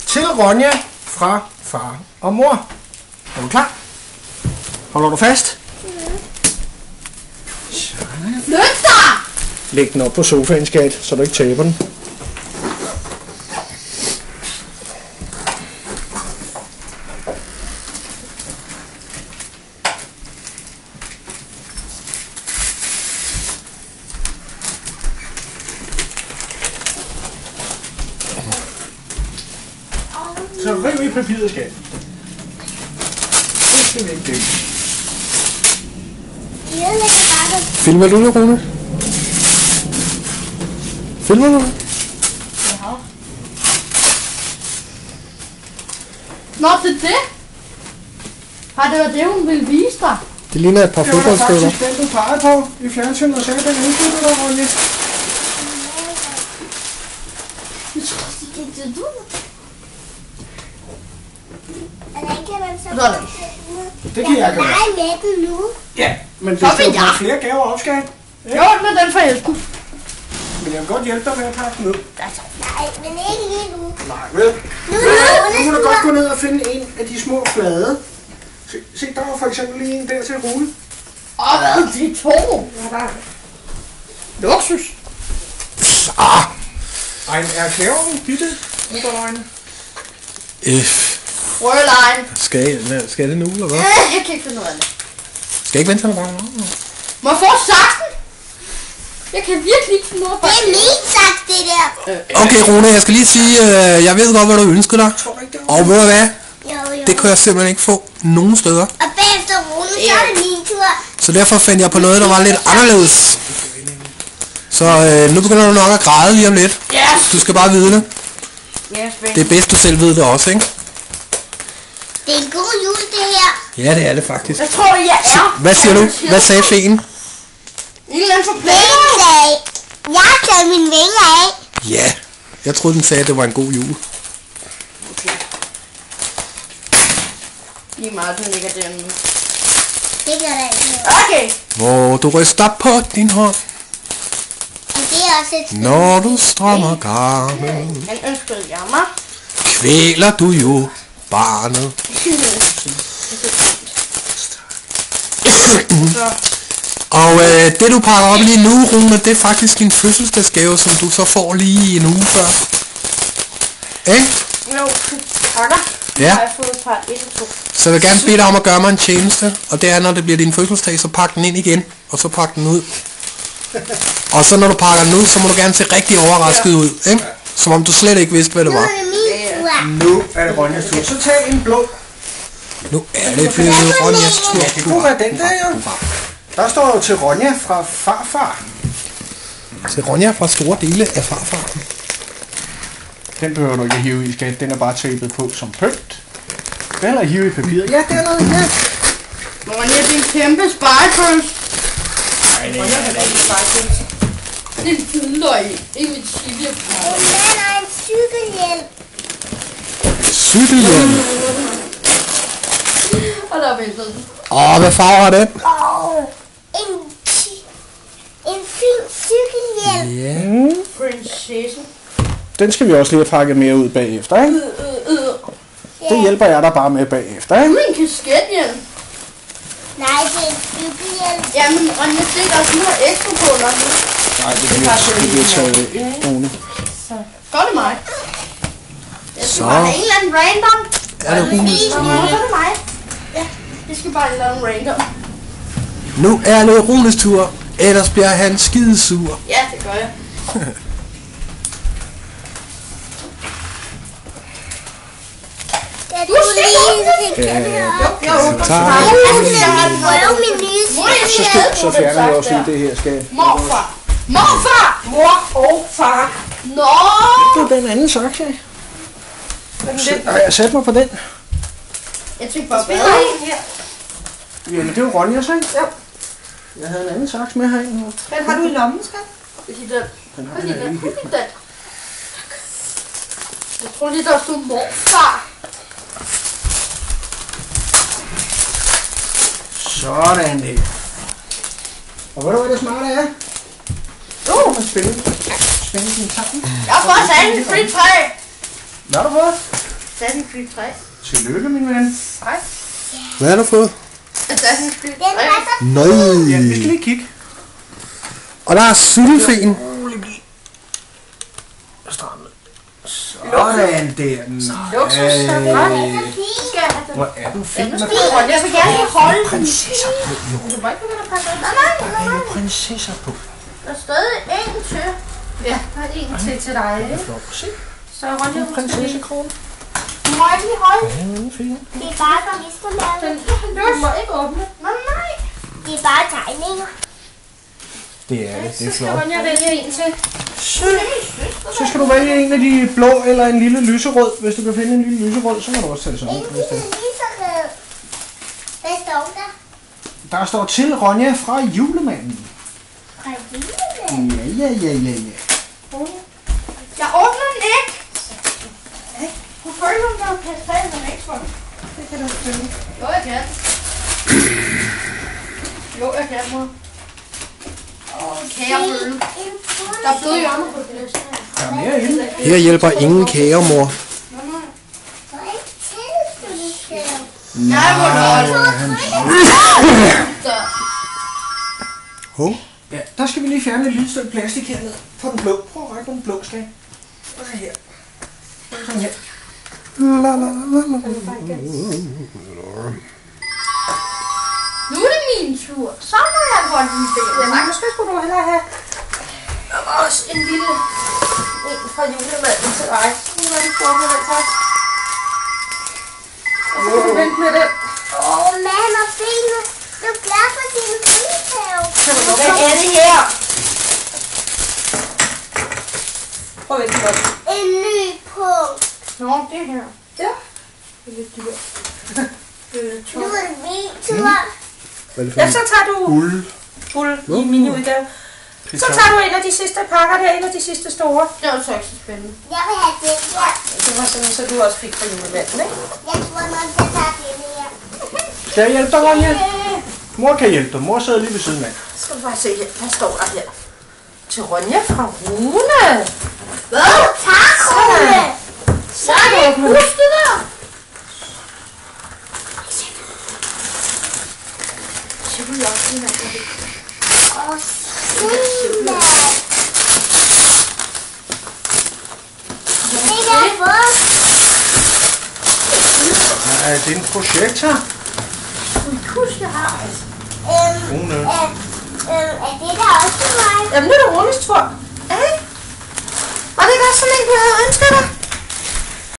Til Ronja fra far og mor. Er du klar? Holder du fast? Flyt dig! Læg den op på sofaen, skat, så du ikke taber den. Så riv i papiret, skat. Det skal vi ikke dele. Filmer du det, Rune? Filmer du det? Ja. Nå, det? Har det været det, hun ville vise dig? Det ligner et par fodboldspillere. Det var faktisk den, du pegede på i fjernsynet, og sagde, at den udbytte dig, Ronja. Jeg tror, det er du. Det kan jeg gøre. Jeg er med den nu. Ja, men hvis Så vil du jeg. har flere gaver op, skat. Jo, med den for Esben. Men jeg vil godt hjælpe dig med at pakke den ud. Nej, men ikke lige nu. Nej, vel? Nu må du godt gå ned og finde en af de små flade. Se, der var for eksempel lige en der til Rune. Og hvad? De to. Luksus. Ej, er kæveren byttet? Nu går der øjne. Frølein. Skal det nu, eller hvad? Jeg kan ikke finde noget af det. Skal jeg ikke vente til mig? Må jeg få saksen? Jeg kan virkelig ikke finde noget af Det er min saks, det der. Okay, Rune, jeg skal lige sige, jeg ved godt, hvad du ønsker dig. Og ved du hvad? Jo. Det kan jeg simpelthen ikke få nogen steder. Og bagefter Rune, så er det min tur. Så derfor fandt jeg på noget, der var lidt anderledes. Så nu begynder du nok at græde lige om lidt. Yes. Du skal bare vide det. Yes, Det er bedst, du selv ved det også, ikke? Det er en god jul, det her. Ja, det er det faktisk. Jeg tror, jeg er. Hvad siger du? Hvad sagde feen? En eller anden forplæder. Den sagde, jeg har taget mine vinger af. Ja, jeg troede, den sagde, at det var en god jul. Lige meget, den ligger derinde. Det gør der ikke noget. Okay. Hvor du ryster på din hånd, Og det er også et når du strømmer garnet, Han ønskede jeg mig. kvæler du jo barnet. Og det du pakker op lige nu, Rune, det er faktisk en fødselsdagsgave, som du så får lige en uge før. Ikke? Jo, takker. Ja. Har jeg fået et par 1 og 2. Så jeg vil gerne bede dig om at gøre mig en tjeneste, og det er, når det bliver din fødselsdag, så pak den ind igen, og så pak den ud. Og så når du pakker den ud, så må du gerne se rigtig overrasket ud, ikke? Som om du slet ikke vidste, hvad det Nu var. er det min tur. Nu er det Ronjas tur. Så tag en blå. Nu er det blevet Ronjas tur. Det kunne være den der, jo. Der står jo til Ronja fra farfar. Til Ronja fra store dele af farfar. Den behøver du ikke at hive i, skat. Den er bare tapet på som pynt. Den er hive i papiret. Ja, dernede, ja. Ronja, det er en kæmpe spejepøls. Nej, Ronja kan da ikke spejepøls. Det er en fyldeløg. Ikke mit chili. Den er en cykelhjelm. Cykelhjelm. Og der er væltet. Hvad farve har den? Og en fin cykelhjelm. Ja. Prinsesse. Den skal vi også lige have pakket mere ud bagefter, ikke? Det hjælper jeg dig bare med bagefter, ikke? Nu er en kaskethjelm. Nej, det er en cykelhjelm. Jamen, Ronja, se, der er sådan noget ekstra på dig. Nej, det bliver taget af, Rune. Gør det mig. Jeg skal Så. bare have en eller anden random. Er det Runes Så tur? er det mig. Ja, det skal bare en eller anden random. Nu er det Runes tur, ellers bliver han skidesur. Ja, det gør jeg. Jeg tror lige, det kan være. Jeg åbner Tak. Jeg vil prøve min nye Mor, jeg skal cykelhjelm. Så fjerner vi også lige det her, skat. Morfar. Morfar! Mor og far. Nå! Det er den anden saks, ja. Jeg sætter mig på den. Jeg tænkte bare, spiller en her. Jamen, det er jo Ronjas, ikke? Ja. Jeg havde en anden saks med herinde. Den har du i lommen, skat? Det er den. Den har Hvad den er her den? lige Hvad er den? Jeg tror lige, der stod morfar. Sådan der. Og ved du, hvad det smarte er? Man spiller den sammen. Jeg har fået sat en frit træ. Hvad har du fået? Assassin's Creed 3. Tillykke, min ven. Nej. Hvad har du fået? Assassin's Creed 3. Den passer. Nøj. Ja, vi skal lige kigge. Og der er cykelfen. Sådan der. Luksus, så Hvor er den fin. Jeg vil gerne holde den. Prinsesser på, jo. Du må ikke begynde at pakke den. Der er jo prinsesser på. Der er stadig en til. Ja, der er en til dig, ikke? Flot. Se. Så er Ronja Prinsessekrone. Du må ikke lige holde. Ja, den er fin. Det er bare for mistermærket. Du må ikke åbne. Nej. Det er bare tegninger. Det er det. Det er Så skal flot. Ronja vælge en til. Så skal du vælge en af de blå eller en lille lyserød. Hvis du kan finde en lille lyserød, så må du også tage det sådan. En lille lyserød. Hvad står der? Der står til Ronja fra julemanden. Fra julemanden. Ja. Jeg åbner den ikke. Du føler, om der er pastel med Xbox. Det kan du ikke føle. Jo, jeg kan. Jo, jeg kan, mor. Kære føle. Der er bløde hjørner på det. Der er mere inde. Her hjælper ingen kære, mor. Jeg må holde. Hov. Ja, der skal vi lige fjerne et lille stykke plastik hernede på den blå. Prøv at række den blå, skal jeg. Og så her. Og sådan her. Nu er det min tur. Så må jeg holde den del. Ja, måske skulle du hellere have. Der var også en lille en fra julemanden til dig. Nu er det for med den tak. Og så kan du vente med den. Mand og Fine. Du er glad for din fritag. Hvad er det her? Prøv at vente godt. En ny punkt. Nå, det her. Ja. Det er lidt dyrt. Nu er det min tur. Hvad er det for Ja, en? så tager du Uld. uld i miniudgave. Så tager du en af de sidste pakker der, en af de sidste store. Det var så ikke så spændende. Jeg vil have den her. Det var sådan, så du også fik fra julemanden, ikke? Jeg tror nok, jeg tager den her. Skal jeg hjælpe dig, Ronja? Mor kan hjælpe dig. Mor sidder lige ved siden af. Skal du bare se her. Hvad står der her? Til Ronja fra Rune. Hvad? Tak, Rune. Så er det ikke husk det der. Så vil jeg også lige have det. Og Sina. Det kan jeg få. Nej, det er en projektor. Husk, jeg har. Rune. Er det der også til mig? Jamen, nu er det Runes tur. Hey. Var det ikke også sådan en, du havde ønsket dig?